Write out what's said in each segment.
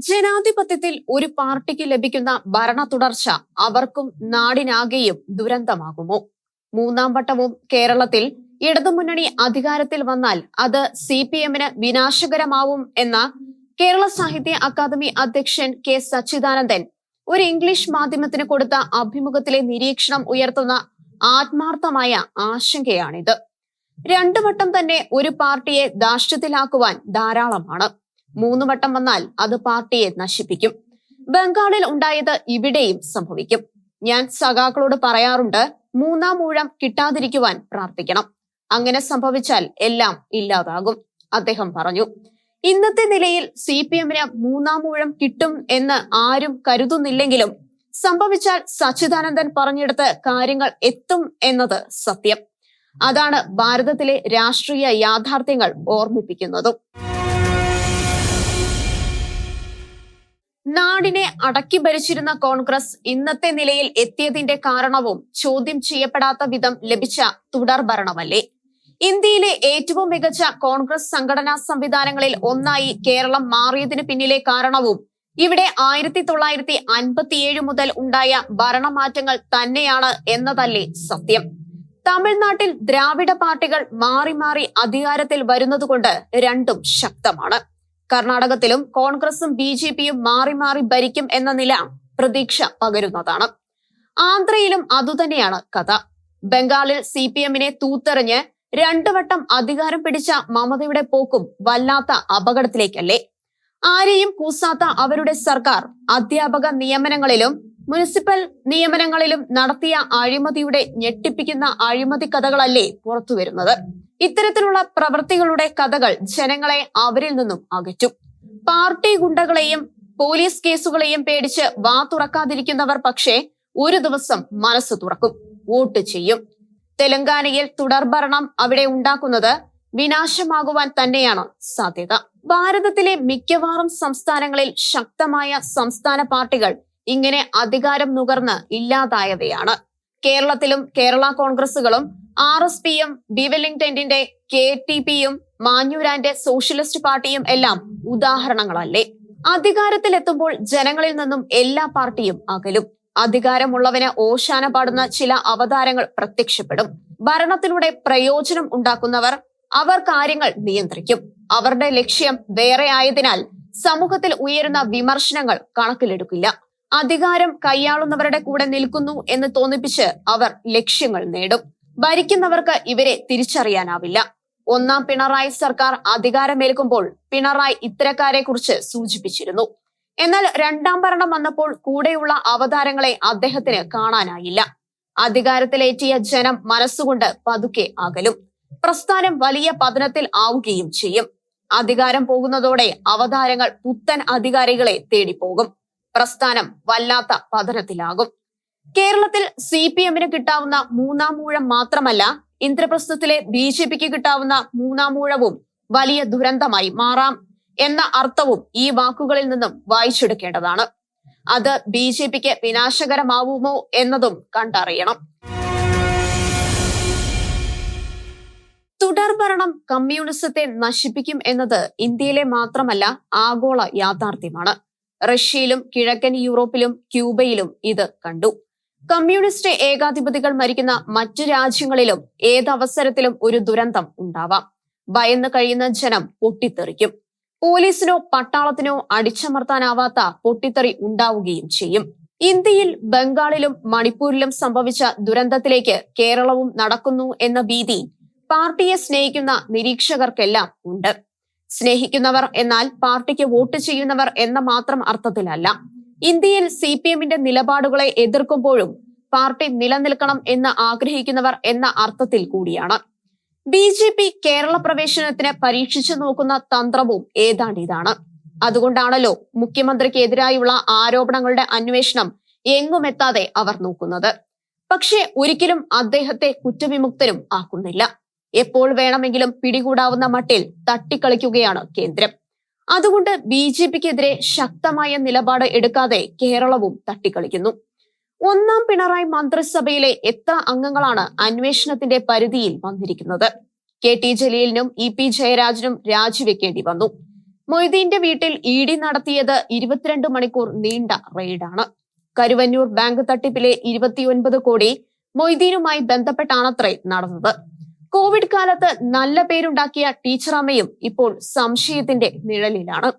ജനാധിപത്യത്തിൽ ഒരു പാർട്ടിക്ക് ലഭിക്കുന്ന ഭരണ തുടർച്ച അവർക്കും നാടിനാകെയും ദുരന്തമാകുമോ? മൂന്നാം വട്ടവും കേരളത്തിൽ ഇടതുമുന്നണി അധികാരത്തിൽ വന്നാൽ അത് CPM-ന് വിനാശകരമാവും എന്ന കേരള സാഹിത്യ അക്കാദമി അധ്യക്ഷൻ കെ സച്ചിദാനന്ദൻ ഒരു ഇംഗ്ലീഷ് മാധ്യമത്തിന് കൊടുത്ത അഭിമുഖത്തിലെ നിരീക്ഷണം ഉയർത്തുന്ന ആത്മാർത്ഥമായ ആശങ്കയാണിത്. രണ്ടു വട്ടം തന്നെ ഒരു പാർട്ടിയെ ധാർഷ്ട്യത്തിലാക്കുവാൻ ധാരാളമാണ്. മൂന്ന് വട്ടം വന്നാൽ അത് പാർട്ടിയെ നശിപ്പിക്കും. ബംഗാളിൽ ഉണ്ടായത് ഇവിടെയും സംഭവിക്കും. ഞാൻ സഖാക്കളോട് പറയാറുണ്ട്, മൂന്നാം ഊഴം കിട്ടാതിരിക്കുവാൻ പ്രാർത്ഥിക്കണം. അങ്ങനെ സംഭവിച്ചാൽ എല്ലാം ഇല്ലാതാകും, അദ്ദേഹം പറഞ്ഞു. ഇന്നത്തെ നിലയിൽ CPM-ന് മൂന്നാം ഊഴം കിട്ടും എന്ന് ആരും കരുതുന്നില്ലെങ്കിലും സംഭവിച്ചാൽ സച്ചിദാനന്ദൻ പറഞ്ഞെടുത്ത് കാര്യങ്ങൾ എത്തും എന്നത് സത്യം. അതാണ് ഭാരതത്തിലെ രാഷ്ട്രീയ യാഥാർത്ഥ്യങ്ങൾ ഓർമ്മിപ്പിക്കുന്നതും. നാടിനെ അടക്കി ഭരിച്ചിരുന്ന കോൺഗ്രസ് ഇന്നത്തെ നിലയിൽ എത്തിയതിന്റെ കാരണവും ചോദ്യം ചെയ്യപ്പെടാത്ത വിധം ലഭിച്ച തുടർ ഭരണമല്ലേ? ഇന്ത്യയിലെ ഏറ്റവും മികച്ച കോൺഗ്രസ് സംഘടനാ സംവിധാനങ്ങളിൽ ഒന്നായി കേരളം മാറിയതിനു പിന്നിലെ കാരണവും ഇവിടെ 1957 മുതൽ ഉണ്ടായ ഭരണമാറ്റങ്ങൾ തന്നെയാണ് എന്നതല്ലേ സത്യം. തമിഴ്നാട്ടിൽ ദ്രാവിഡ പാർട്ടികൾ മാറി മാറി അധികാരത്തിൽ വരുന്നതുകൊണ്ട് രണ്ടും ശക്തമാണ്. കർണാടകത്തിലും കോൺഗ്രസും BJP-യും മാറി മാറി ഭരിക്കും എന്ന നില പ്രതീക്ഷ പകരുന്നതാണ്. ആന്ധ്രയിലും അതുതന്നെയാണ് കഥ. ബംഗാളിൽ CPM-നെ തൂത്തെറിഞ്ഞ് രണ്ടു വട്ടം അധികാരം പിടിച്ച മമതയുടെ പോക്കും വല്ലാത്ത അപകടത്തിലേക്കല്ലേ? ആരെയും കൂസാത്ത അവരുടെ സർക്കാർ അധ്യാപക നിയമനങ്ങളിലും മുനിസിപ്പൽ നിയമനങ്ങളിലും നടത്തിയ അഴിമതിയുടെ ഞെട്ടിപ്പിക്കുന്ന അഴിമതി കഥകളല്ലേ പുറത്തുവരുന്നത്? ഇത്തരത്തിലുള്ള പ്രവൃത്തികളുടെ കഥകൾ ജനങ്ങളെ അവരിൽ നിന്നും അകറ്റും. പാർട്ടി ഗുണ്ടകളെയും പോലീസ് കേസുകളെയും പേടിച്ച് വാ തുറക്കാതിരിക്കുന്നവർ പക്ഷേ ഒരു ദിവസം മനസ്സ് തുറക്കും, വോട്ട് ചെയ്യും. തെലങ്കാനയിൽ തുടർഭരണം അവിടെ ഉണ്ടാക്കുന്നത് വിനാശമാകുവാൻ തന്നെയാണ് സാധ്യത. ഭാരതത്തിലെ മിക്കവാറും സംസ്ഥാനങ്ങളിൽ ശക്തമായ സംസ്ഥാന പാർട്ടികൾ ഇങ്ങനെ അധികാരം നുകർന്ന് ഇല്ലാതായവയാണ്. കേരളത്തിലും കേരള കോൺഗ്രസുകളും RSPയും ബി വെല്ലിംഗ്ടന്റെ KTP-യും മാഞ്ഞൂരാന്റെ സോഷ്യലിസ്റ്റ് പാർട്ടിയും എല്ലാം ഉദാഹരണങ്ങളല്ലേ? അധികാരത്തിലെത്തുമ്പോൾ ജനങ്ങളിൽ നിന്നും എല്ലാ പാർട്ടിയും അകലും. അധികാരമുള്ളവന് ഓശാന പാടുന്ന ചില അവതാരങ്ങൾ പ്രത്യക്ഷപ്പെടും. ഭരണത്തിലൂടെ പ്രയോജനം ഉണ്ടാക്കുന്നവർ അവർ കാര്യങ്ങൾ നിയന്ത്രിക്കും. അവരുടെ ലക്ഷ്യം വേറെ ആയതിനാൽ സമൂഹത്തിൽ ഉയരുന്ന വിമർശനങ്ങൾ കണക്കിലെടുക്കില്ല. അധികാരം കൈയാളുന്നവരുടെ കൂടെ നിൽക്കുന്നു എന്ന് തോന്നിപ്പിച്ച് അവർ ലക്ഷ്യങ്ങൾ നേടും. ഭരിക്കുന്നവർക്ക് ഇവരെ തിരിച്ചറിയാനാവില്ല. ഒന്നാം പിണറായി സർക്കാർ അധികാരമേൽക്കുമ്പോൾ പിണറായി ഇത്തരക്കാരെ കുറിച്ച് സൂചിപ്പിച്ചിരുന്നു. എന്നാൽ രണ്ടാം ഭരണം വന്നപ്പോൾ കൂടെയുള്ള അവതാരങ്ങളെ അദ്ദേഹത്തിന് കാണാനായില്ല. അധികാരത്തിലേറ്റിയ ജനം മനസ്സുകൊണ്ട് പതുക്കെ അകലും. പ്രസ്ഥാനം വലിയ പതനത്തിൽ ആവുകയും ചെയ്യും. അധികാരം പോകുന്നതോടെ അവതാരങ്ങൾ പുത്തൻ അധികാരികളെ തേടിപ്പോകും. പ്രസ്ഥാനം വല്ലാത്ത പതനത്തിലാകും. കേരളത്തിൽ CPM-ന് കിട്ടാവുന്ന മൂന്നാം ഊഴം മാത്രമല്ല, ഇന്ദ്രപ്രസ്ഥത്തിലെ BJP-ക്ക് കിട്ടാവുന്ന മൂന്നാം ഊഴവും വലിയ ദുരന്തമായി മാറാം എന്ന അർത്ഥവും ഈ വാക്കുകളിൽ നിന്നും വായിച്ചെടുക്കേണ്ടതാണ്. അത് BJP-ക്ക് വിനാശകരമാവുമോ എന്നതും കണ്ടറിയണം. തുടർഭരണം കമ്മ്യൂണിസത്തെ നശിപ്പിക്കും എന്നത് ഇന്ത്യയിലെ മാത്രമല്ല ആഗോള യാഥാർത്ഥ്യമാണ്. റഷ്യയിലും കിഴക്കൻ യൂറോപ്പിലും ക്യൂബയിലും ഇത് കണ്ടു. കമ്മ്യൂണിസ്റ്റ് ഏകാധിപതികൾ മരിക്കുന്ന മറ്റു രാജ്യങ്ങളിലും ഏതവസരത്തിലും ഒരു ദുരന്തം ഉണ്ടാവാം. ഭയന്ന് കഴിയുന്ന ജനം പൊട്ടിത്തെറിക്കും. പോലീസിനോ പട്ടാളത്തിനോ അടിച്ചമർത്താനാവാത്ത പൊട്ടിത്തെറി ഉണ്ടാവുകയും ചെയ്യും. ഇന്ത്യയിൽ ബംഗാളിലും മണിപ്പൂരിലും സംഭവിച്ച ദുരന്തത്തിലേക്ക് കേരളവും നടക്കുന്നു എന്ന ഭീതി പാർട്ടിയെ സ്നേഹിക്കുന്ന നിരീക്ഷകർക്കെല്ലാം ഉണ്ട്. സ്നേഹിക്കുന്നവർ എന്നാൽ പാർട്ടിക്ക് വോട്ട് ചെയ്യുന്നവർ എന്ന മാത്രം അർത്ഥത്തിലല്ല. ഇന്ത്യയിൽ CPM-ന്റെ നിലപാടുകളെ എതിർക്കുമ്പോഴും പാർട്ടി നിലനിൽക്കണം എന്ന് ആഗ്രഹിക്കുന്നവർ എന്ന അർത്ഥത്തിൽ കൂടിയാണ്. BJP കേരള പ്രവേശനത്തിന് പരീക്ഷിച്ചു നോക്കുന്ന തന്ത്രവും ഏതാണ്ട് ഇതാണ്. അതുകൊണ്ടാണല്ലോ മുഖ്യമന്ത്രിക്ക് എതിരായുള്ള ആരോപണങ്ങളുടെ അന്വേഷണം എങ്ങുമെത്താതെ അവർ നോക്കുന്നത്. പക്ഷേ ഒരിക്കലും അദ്ദേഹത്തെ കുറ്റവിമുക്തനും ആക്കുന്നില്ല. എപ്പോൾ വേണമെങ്കിലും പിടികൂടാവുന്ന മട്ടിൽ തട്ടിക്കളിക്കുകയാണ് കേന്ദ്രം. അതുകൊണ്ട് BJP-ക്കെതിരെ ശക്തമായ നിലപാട് എടുക്കാതെ കേരളവും തട്ടിക്കളിക്കുന്നു. ഒന്നാം പിണറായി മന്ത്രിസഭയിലെ എത്ര അംഗങ്ങളാണ് അന്വേഷണത്തിന്റെ പരിധിയിൽ വന്നിരിക്കുന്നത്? KT ജലീലിനും EP ജയരാജനും രാജിവെക്കേണ്ടി വന്നു. മൊയ്തീന്റെ വീട്ടിൽ ഇ.ഡി. നടത്തിയത് 22 മണിക്കൂർ നീണ്ട റെയ്ഡാണ്. കരുവന്നൂർ ബാങ്ക് തട്ടിപ്പിലെ 29 കോടി മൊയ്തീനുമായി ബന്ധപ്പെട്ടാണത്രേ നടന്നത്. കോവിഡ് കാലത്ത് നല്ല പേരുണ്ടാക്കിയ ടീച്ചറമ്മയും ഇപ്പോൾ സംശയത്തിന്റെ നിഴലിലാണ്.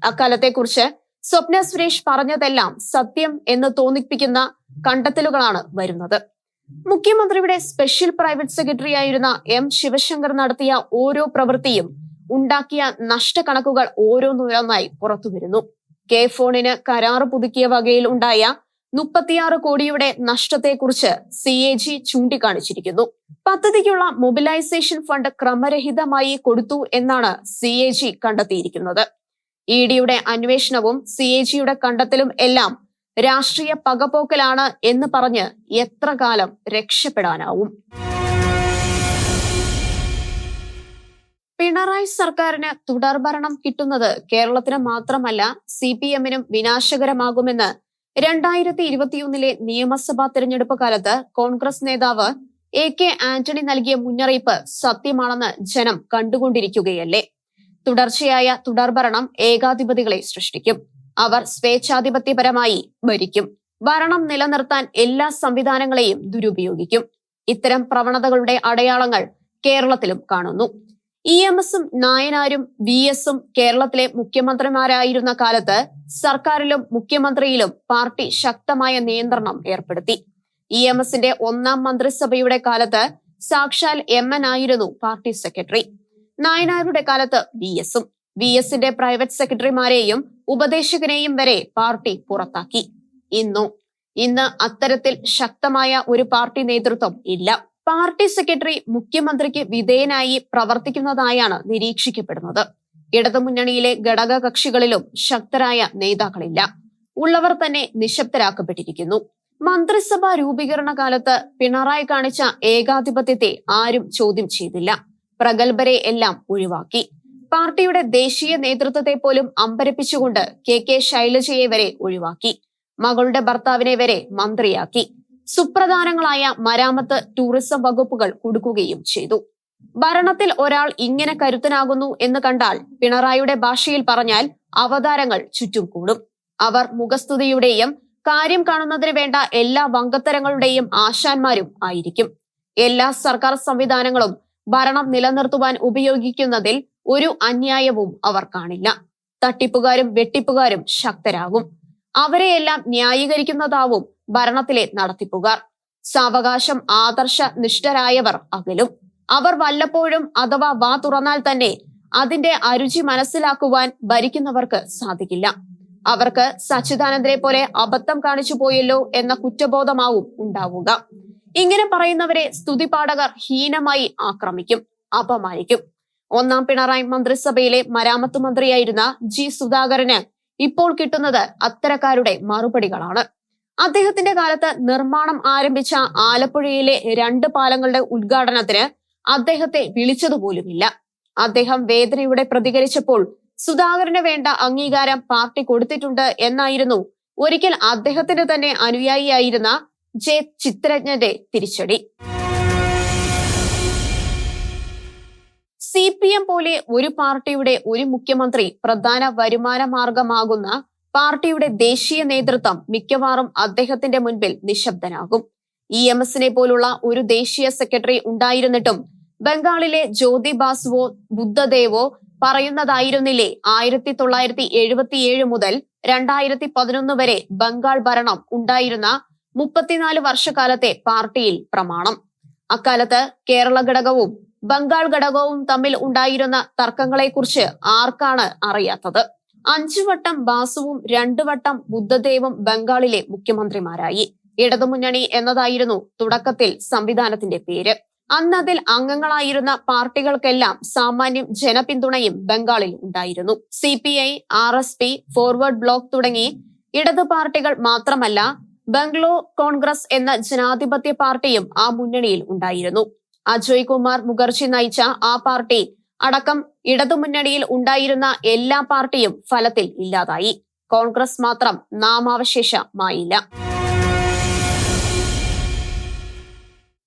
അക്കാലത്തെക്കുറിച്ച് സ്വപ്ന സുരേഷ് പറഞ്ഞതെല്ലാം സത്യം എന്ന് തോന്നിപ്പിക്കുന്ന കണ്ടെത്തലുകളാണ് വരുന്നത്. മുഖ്യമന്ത്രിയുടെ സ്പെഷ്യൽ പ്രൈവറ്റ് സെക്രട്ടറി ആയിരുന്ന എം ശിവശങ്കർ നടത്തിയ ഓരോ പ്രവൃത്തിയും ഉണ്ടാക്കിയ നഷ്ടക്കണക്കുകൾ ഓരോന്നോരോന്നായി പുറത്തുവരുന്നു. കെ ഫോണിന് കരാറ് പുതുക്കിയ വകയിൽ ഉണ്ടായ 36 കോടിയുടെ നഷ്ടത്തെക്കുറിച്ച് CAG ചൂണ്ടിക്കാണിച്ചിരിക്കുന്നു. പദ്ധതിക്കുള്ള മൊബിലൈസേഷൻ ഫണ്ട് ക്രമരഹിതമായി കൊടുത്തു എന്നാണ് CAG കണ്ടെത്തിയിരിക്കുന്നത്. ഇ.ഡിയുടെ അന്വേഷണവും CAGയുടെ കണ്ടെത്തലും എല്ലാം രാഷ്ട്രീയ പകപോക്കലാണ് എന്ന് പറഞ്ഞ് എത്ര കാലം രക്ഷപ്പെടാനാവും? പിണറായി സർക്കാരിന് തുടർഭരണം കിട്ടുന്നത് കേരളത്തിന് മാത്രമല്ല CPM-നും വിനാശകരമാകുമെന്ന് 2021 നിയമസഭാ തെരഞ്ഞെടുപ്പ് കാലത്ത് കോൺഗ്രസ് നേതാവ് AK ആന്റണി നൽകിയ മുന്നറിയിപ്പ് സത്യമാണെന്ന് ജനം കണ്ടുകൊണ്ടിരിക്കുകയല്ലേ. തുടർച്ചയായ തുടർഭരണം ഏകാധിപതികളെ സൃഷ്ടിക്കും. അവർ സ്വേച്ഛാധിപത്യപരമായി ഭരിക്കും. ഭരണം നിലനിർത്താൻ എല്ലാ സംവിധാനങ്ങളെയും ദുരുപയോഗിക്കും. ഇത്തരം പ്രവണതകളുടെ അടയാളങ്ങൾ കേരളത്തിലും കാണുന്നു. EMS-ഉം നായനാരും VS-ഉം കേരളത്തിലെ മുഖ്യമന്ത്രിമാരായിരുന്ന കാലത്ത് സർക്കാരിലും മുഖ്യമന്ത്രിയിലും പാർട്ടി ശക്തമായ നിയന്ത്രണം ഏർപ്പെടുത്തി. EMS-ന്റെ 1ാം മന്ത്രിസഭയുടെ കാലത്ത് സാക്ഷാൽ MN ആയിരുന്നു പാർട്ടി സെക്രട്ടറി. നായനാരുടെ കാലത്ത് VS-ഉം VS-ന്റെ പ്രൈവറ്റ് സെക്രട്ടറിമാരെയും ഉപദേശകനെയും വരെ പാർട്ടി പുറത്താക്കി. ഇന്ന് അത്തരത്തിൽ ശക്തമായ ഒരു പാർട്ടി നേതൃത്വം ഇല്ല. പാർട്ടി സെക്രട്ടറി മുഖ്യമന്ത്രിക്ക് വിധേയനായി പ്രവർത്തിക്കുന്നതായാണ് നിരീക്ഷിക്കപ്പെടുന്നത്. ഇടതുമുന്നണിയിലെ ഘടക കക്ഷികളിലും ശക്തരായ നേതാക്കളില്ല. ഉള്ളവർ തന്നെ നിശബ്ദരാക്കപ്പെട്ടിരിക്കുന്നു. മന്ത്രിസഭാ രൂപീകരണ കാലത്ത് പിണറായി കാണിച്ച ഏകാധിപത്യത്തെ ആരും ചോദ്യം ചെയ്തില്ല. പ്രഗത്ഭരെ എല്ലാം ഒഴിവാക്കി. പാർട്ടിയുടെ ദേശീയ നേതൃത്വത്തെ പോലും അമ്പരപ്പിച്ചുകൊണ്ട് KK ശൈലജയെ വരെ ഒഴിവാക്കി. മകളുടെ ഭർത്താവിനെ വരെ മന്ത്രിയാക്കി. സുപ്രധാനങ്ങളായ മരാമത്ത്, ടൂറിസം വകുപ്പുകൾ കൊടുക്കുകയും ചെയ്തു. ഭരണത്തിൽ ഒരാൾ ഇങ്ങനെ കരുത്തനാകുന്നു എന്ന് കണ്ടാൽ പിണറായിയുടെ ഭാഷയിൽ പറഞ്ഞാൽ അവതാരങ്ങൾ ചുറ്റും കൂടും. അവർ മുഖസ്തുതിയുടെയും കാര്യം കാണുന്നതിന് വേണ്ട എല്ലാ വങ്കത്തരങ്ങളുടെയും ആശാന്മാരും ആയിരിക്കും. എല്ലാ സർക്കാർ സംവിധാനങ്ങളും ഭരണം നിലനിർത്തുവാൻ ഉപയോഗിക്കുന്നതിൽ ഒരു അന്യായവും അവർ കാണില്ല. തട്ടിപ്പുകാരും വെട്ടിപ്പുകാരും ശക്തരാകും. അവരെയെല്ലാം ന്യായീകരിക്കുന്നതാവും ഭരണത്തിലെ നടത്തിപ്പുകാർ. സാവകാശം ആദർശ നിഷ്ഠരായവർ അകലും. അവർ വല്ലപ്പോഴും അഥവാ വാ തുറന്നാൽ തന്നെ അതിന്റെ അരുചി മനസ്സിലാക്കുവാൻ ഭരിക്കുന്നവർക്ക് സാധിക്കില്ല. അവർക്ക് സച്ചിദാനന്ദനെ പോലെ അബദ്ധം കാണിച്ചു പോയല്ലോ എന്ന കുറ്റബോധമാവും ഉണ്ടാവുക. ഇങ്ങനെ പറയുന്നവരെ സ്തുതിപാഠകർ ഹീനമായി ആക്രമിക്കും, അപമാനിക്കും. 1ാം പിണറായി മന്ത്രിസഭയിലെ മരാമത്ത് മന്ത്രിയായിരുന്ന G. സുധാകരന് ഇപ്പോൾ കിട്ടുന്നത് അത്തരക്കാരുടെ മറുപടികളാണ്. അദ്ദേഹത്തിന്റെ കാലത്ത് നിർമ്മാണം ആരംഭിച്ച ആലപ്പുഴയിലെ 2 പാലങ്ങളുടെ ഉദ്ഘാടനത്തിന് അദ്ദേഹത്തെ വിളിച്ചതുപോലുമില്ല. അദ്ദേഹം വേദനയോടെ പ്രതികരിച്ചപ്പോൾ സുധാകരന് വേണ്ട അംഗീകാരം പാർട്ടി കൊടുത്തിട്ടുണ്ട് എന്നായിരുന്നു ഒരിക്കൽ അദ്ദേഹത്തിന്റെ തന്നെ അനുയായിയായിരുന്ന J. ചിത്രജ്ഞന്റെ തിരിച്ചടി. CPM പോലെ ഒരു പാർട്ടിയുടെ ഒരു മുഖ്യമന്ത്രി പ്രധാന വരുമാന മാർഗമാകുന്ന പാർട്ടിയുടെ ദേശീയ നേതൃത്വം മിക്കവാറും അദ്ദേഹത്തിന്റെ മുൻപിൽ നിശബ്ദനാകും. EMS-നെ പോലുള്ള ഒരു ദേശീയ സെക്രട്ടറി ഉണ്ടായിരുന്നിട്ടും ബംഗാളിലെ ജ്യോതി ബാസുവോ ബുദ്ധദേവോ പറയുന്നതായിരുന്നില്ലേ 1977 മുതൽ 2011 വരെ ബംഗാൾ ഭരണം ഉണ്ടായിരുന്ന 34 വർഷക്കാലത്തെ പാർട്ടിയിൽ പ്രമാണം. അക്കാലത്ത് കേരള ഘടകവും ബംഗാൾ ഘടകവും തമ്മിൽ ഉണ്ടായിരുന്ന തർക്കങ്ങളെക്കുറിച്ച് ആർക്കാണ് അറിയാത്തത്? 5 വട്ടം ബാസുവും 2 വട്ടം ബുദ്ധദേവും ബംഗാളിലെ മുഖ്യമന്ത്രിമാരായി. ഇടതുമുന്നണി എന്നതായിരുന്നു തുടക്കത്തിൽ സംവിധാനത്തിന്റെ പേര്. അന്ന് അതിൽ അംഗങ്ങളായിരുന്ന പാർട്ടികൾക്കെല്ലാം സാമാന്യം ജനപിന്തുണയും ബംഗാളിൽ ഉണ്ടായിരുന്നു. CPI, RSP, ഫോർവേഡ് ബ്ലോക്ക് തുടങ്ങി ഇടതു പാർട്ടികൾ മാത്രമല്ല, ബംഗ്ലോ കോൺഗ്രസ് എന്ന ജനാധിപത്യ പാർട്ടിയും ആ മുന്നണിയിൽ ഉണ്ടായിരുന്നു. അജയ് കുമാർ മുഖർജി നയിച്ച ആ പാർട്ടി അടക്കം ഇടതുമുന്നണിയിൽ ഉണ്ടായിരുന്ന എല്ലാ പാർട്ടിയും ഫലത്തിൽ ഇല്ലാതായി. കോൺഗ്രസ് മാത്രം നാമാവശേഷമായില്ല.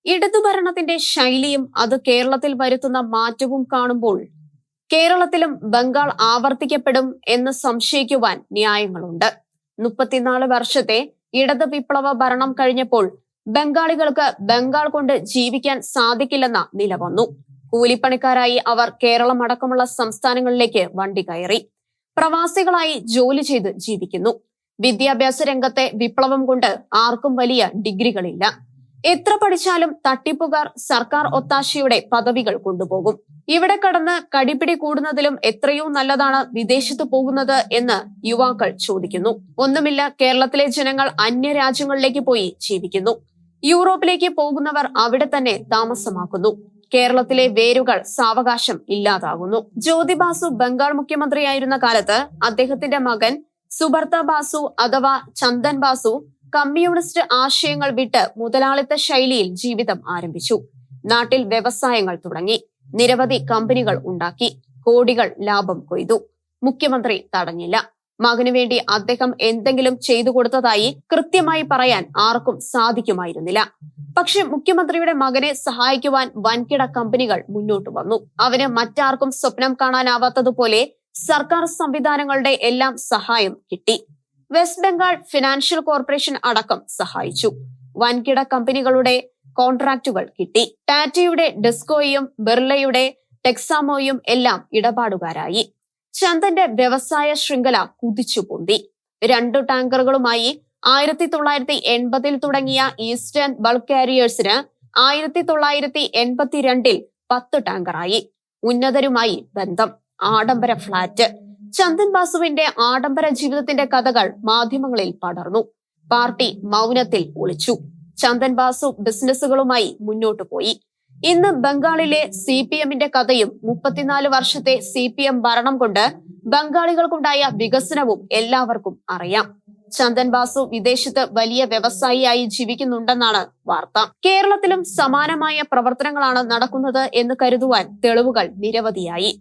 ഇടതുഭരണത്തിന്റെ ശൈലിയും അത് കേരളത്തിൽ വരുത്തുന്ന മാറ്റവും കാണുമ്പോൾ കേരളത്തിലും ബംഗാൾ ആവർത്തിക്കപ്പെടും എന്ന് സംശയിക്കുവാൻ ന്യായങ്ങളുണ്ട്. 34 വർഷത്തെ ഇടത് വിപ്ലവ ഭരണം കഴിഞ്ഞപ്പോൾ ബംഗാളികൾക്ക് ബംഗാൾ കൊണ്ട് ജീവിക്കാൻ സാധിക്കില്ലെന്ന നില വന്നു. കൂലിപ്പണിക്കാരായി അവർ കേരളം അടക്കമുള്ള സംസ്ഥാനങ്ങളിലേക്ക് വണ്ടി കയറി പ്രവാസികളായി ജോലി ചെയ്ത് ജീവിക്കുന്നു. വിദ്യാഭ്യാസ രംഗത്തെ വിപ്ലവം കൊണ്ട് ആർക്കും വലിയ ഡിഗ്രികളില്ല. എത്ര പഠിച്ചാലും തട്ടിപ്പുകാർ സർക്കാർ ഒത്താശയുടെ പദവികൾ കൊണ്ടുപോകും. ഇവിടെ കടന്ന് കടിപിടി കൂടുന്നതിലും എത്രയോ നല്ലതാണ് വിദേശത്ത് പോകുന്നത് എന്ന് യുവാക്കൾ ചോദിക്കുന്നു. ഒന്നുമില്ല, കേരളത്തിലെ ജനങ്ങൾ അന്യരാജ്യങ്ങളിലേക്ക് പോയി ജീവിക്കുന്നു. യൂറോപ്പിലേക്ക് പോകുന്നവർ അവിടെ തന്നെ താമസമാക്കുന്നു. കേരളത്തിലെ വേരുകൾ സാവകാശം ഇല്ലാതാകുന്നു. ജ്യോതി ബാസു ബംഗാൾ മുഖ്യമന്ത്രിയായിരുന്ന കാലത്ത് അദ്ദേഹത്തിന്റെ മകൻ സുബർത്ത ബാസു അഥവാ ചന്ദൻ ബാസു കമ്മ്യൂണിസ്റ്റ് ആശയങ്ങൾ വിട്ട് മുതലാളിത്ത ശൈലിയിൽ ജീവിതം ആരംഭിച്ചു. നാട്ടിൽ വ്യവസായങ്ങൾ തുടങ്ങി, നിരവധി കമ്പനികൾ ഉണ്ടാക്കി, കോടികൾ ലാഭം കൊയ്തു. മുഖ്യമന്ത്രി തടഞ്ഞില്ല. മകനു വേണ്ടി അദ്ദേഹം എന്തെങ്കിലും ചെയ്തു കൊടുത്തതായി കൃത്യമായി പറയാൻ ആർക്കും സാധിക്കുമായിരുന്നില്ല. പക്ഷെ മുഖ്യമന്ത്രിയുടെ മകനെ സഹായിക്കുവാൻ വൻകിട കമ്പനികൾ മുന്നോട്ട് വന്നു. അവന് മറ്റാർക്കും സ്വപ്നം കാണാനാവാത്തതുപോലെ സർക്കാർ സംവിധാനങ്ങളുടെ എല്ലാം സഹായം കിട്ടി. വെസ്റ്റ് ബംഗാൾ ഫിനാൻഷ്യൽ കോർപ്പറേഷൻ അടക്കം സഹായിച്ചു. വൻകിട കമ്പനികളുടെ കോൺട്രാക്റ്റുകൾ കിട്ടി. ടാറ്റയുടെ ഡിസ്കോയും ബിർളയുടെ ടെക്സാമോയും എല്ലാം ഇടപാടുകാരായി. ചന്ദന്റെ വ്യവസായ ശൃംഖല കുതിച്ചു പൊന്തി. 2 ടാങ്കറുകളുമായി 1980 തുടങ്ങിയ ഈസ്റ്റേൺ ബൾക്ക് കാരിയേഴ്സിന് 1982 10 ടാങ്കറായി. ഉന്നതരുമായി ബന്ധം, ആഡംബര ഫ്ളാറ്റ്. ചന്ദൻ ബാസുവിന്റെ ആഡംബര ജീവിതത്തിന്റെ കഥകൾ മാധ്യമങ്ങളിൽ പടർന്നു. പാർട്ടി മൗനത്തിൽ ഒളിച്ചു. ചന്ദൻ ബാസു ബിസിനസ്സുകളുമായി മുന്നോട്ടു പോയി. ഇന്ന് ബംഗാളിലെ CPMന്റെ കഥയും 34 വർഷത്തെ CPM ഭരണം കൊണ്ട് ബംഗാളികൾക്കുണ്ടായ വികസനവും എല്ലാവർക്കും അറിയാം. ചന്ദൻ ബാസു വിദേശത്ത് വലിയ വ്യവസായിയായി ജീവിക്കുന്നുണ്ടെന്നാണ് വാർത്ത. കേരളത്തിലും സമാനമായ പ്രവർത്തനങ്ങളാണ് നടക്കുന്നത് എന്ന് കരുതുവാൻ തെളിവുകൾ നിരവധിയായി.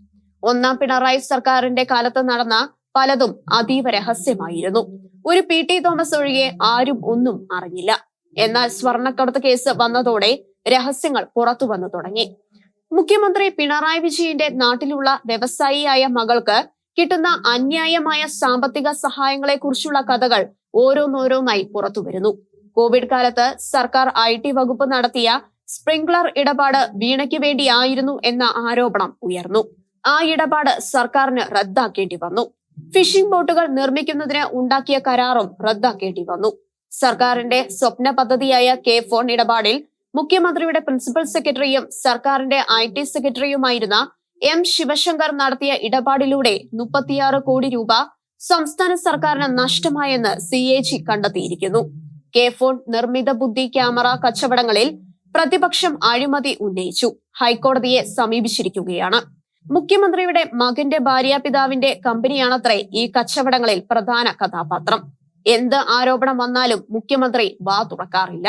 ഒന്നാം പിണറായി സർക്കാരിന്റെ കാലത്ത് നടന്ന പലതും അതീവ രഹസ്യമായിരുന്നു. ഒരു PT തോമസ് ഒഴികെ ആരും ഒന്നും അറിഞ്ഞില്ല. എന്നാൽ സ്വർണ്ണക്കടത്ത് കേസ് വന്നതോടെ രഹസ്യങ്ങൾ പുറത്തു വന്നു തുടങ്ങി. മുഖ്യമന്ത്രി പിണറായി വിജയന്റെ നാട്ടിലുള്ള വ്യവസായിയായ മകൾക്ക് കിട്ടുന്ന അന്യായമായ സാമ്പത്തിക സഹായങ്ങളെ കുറിച്ചുള്ള കഥകൾ ഓരോന്നോരോന്നായി പുറത്തു വരുന്നു. കോവിഡ് കാലത്ത് സർക്കാർ IT വകുപ്പ് നടത്തിയ സ്പ്രിംഗ്ലർ ഇടപാട് വീണയ്ക്ക് വേണ്ടിയായിരുന്നു എന്ന ആരോപണം ഉയർന്നു. ആ ഇടപാട് സർക്കാരിന് റദ്ദാക്കേണ്ടി വന്നു. ഫിഷിംഗ് ബോട്ടുകൾ നിർമ്മിക്കുന്നതിന് ഉണ്ടാക്കിയ കരാറും റദ്ദാക്കേണ്ടി വന്നു. സർക്കാരിന്റെ സ്വപ്ന പദ്ധതിയായ K-ഫോൺ ഇടപാടിൽ മുഖ്യമന്ത്രിയുടെ പ്രിൻസിപ്പൽ സെക്രട്ടറിയും സർക്കാരിന്റെ IT സെക്രട്ടറിയുമായിരുന്ന M ശിവശങ്കർ നടത്തിയ ഇടപാടിലൂടെ 36 കോടി രൂപ സംസ്ഥാന സർക്കാരിന് നഷ്ടമായെന്ന് CAG കണ്ടെത്തിയിരിക്കുന്നു. K-ഫോൺ നിർമ്മിത ബുദ്ധി ക്യാമറ കച്ചവടങ്ങളിൽ പ്രതിപക്ഷം അഴിമതി ഉന്നയിച്ചു ഹൈക്കോടതിയെ സമീപിച്ചിരിക്കുകയാണ്. മുഖ്യമന്ത്രിയുടെ മകന്റെ ഭാര്യാപിതാവിന്റെ കമ്പനിയാണത്രേ ഈ കച്ചവടങ്ങളിൽ പ്രധാന കഥാപാത്രം. എന്ത് ആരോപണം വന്നാലും മുഖ്യമന്ത്രി വാ തുറക്കാറില്ല.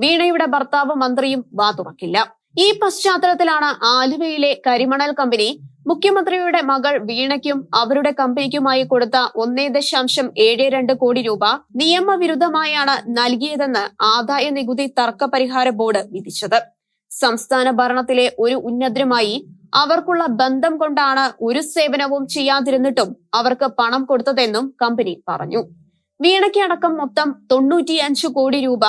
വീണയുടെ ഭർത്താവ് മന്ത്രിയും വാ തുറക്കില്ല. ഈ പശ്ചാത്തലത്തിലാണ് ആലുവയിലെ കരിമണൽ കമ്പനി മുഖ്യമന്ത്രിയുടെ മകൾ വീണയ്ക്കും അവരുടെ കമ്പനിക്കുമായി കൊടുത്ത 1.72 കോടി രൂപ നിയമവിരുദ്ധമായാണ് നൽകിയതെന്ന് ആദായ നികുതി തർക്ക പരിഹാര ബോർഡ് വിധിച്ചത്. സംസ്ഥാന ഭരണത്തിലെ ഒരു ഉന്നതരുമായി അവർക്കുള്ള ബന്ധം കൊണ്ടാണ് ഒരു സേവനവും ചെയ്യാതിരുന്നിട്ടും അവർക്ക് പണം കൊടുത്തതെന്നും കമ്പനി പറഞ്ഞു. വീണയ്ക്ക് അടക്കം മൊത്തം 95 കോടി രൂപ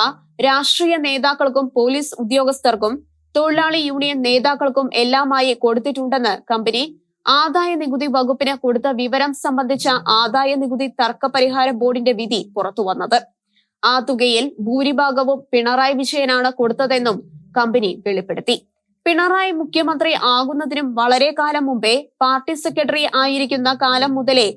രാഷ്ട്രീയ നേതാക്കൾക്കും പോലീസ് ഉദ്യോഗസ്ഥർക്കും തൊഴിലാളി യൂണിയൻ നേതാക്കൾക്കും എല്ലാമായി കൊടുത്തിട്ടുണ്ടെന്ന് കമ്പനി ആദായ നികുതി വകുപ്പിന് കൊടുത്ത വിവരം സംബന്ധിച്ച ആദായ നികുതി തർക്ക പരിഹാര ബോർഡിന്റെ വിധി പുറത്തുവന്നത്. ആ തുകയിൽ ഭൂരിഭാഗവും പിണറായി വിജയനാണ് കൊടുത്തതെന്നും കമ്പനി വെളിപ്പെടുത്തി. പിണറായി മുഖ്യമന്ത്രി ആകുന്നതിനും വളരെ കാലം മുമ്പേ പാർട്ടി സെക്രട്ടറി ആയിരിക്കുന്ന കാലം മുതലേ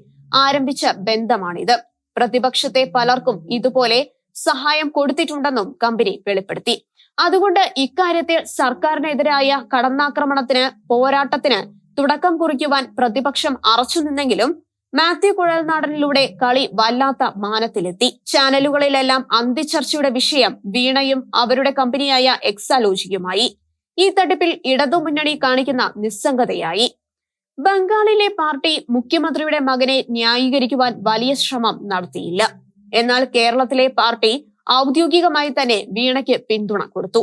ആരംഭിച്ച ബന്ധമാണിത്. പ്രതിപക്ഷത്തെ പലർക്കും ഇതുപോലെ സഹായം കൊടുത്തിട്ടുണ്ടെന്നും കമ്പനി വെളിപ്പെടുത്തി. അതുകൊണ്ട് ഇക്കാര്യത്തിൽ സർക്കാരിനെതിരായ കടന്നാക്രമണത്തിന് പോരാട്ടത്തിന് തുടക്കം കുറിക്കുവാൻ പ്രതിപക്ഷം അറച്ചുനിന്നെങ്കിലും മാത്യു കുഴൽനാടനിലൂടെ കളി വല്ലാത്ത മാനത്തിലെത്തി. ചാനലുകളിലെല്ലാം അന്തിച്ചർച്ചയുടെ വിഷയം വീണയും അവരുടെ കമ്പനിയായ എക്സാലോജിക്കുമായി. ഈ തട്ടിപ്പിൽ ഇടതുമുന്നണി കാണിക്കുന്ന നിസ്സംഗതയായി. ബംഗാളിലെ പാർട്ടി മുഖ്യമന്ത്രിയുടെ മകനെ ന്യായീകരിക്കുവാൻ വലിയ ശ്രമം നടത്തിയില്ല. എന്നാൽ കേരളത്തിലെ പാർട്ടി ഔദ്യോഗികമായി തന്നെ വീണയ്ക്ക് പിന്തുണ കൊടുത്തു.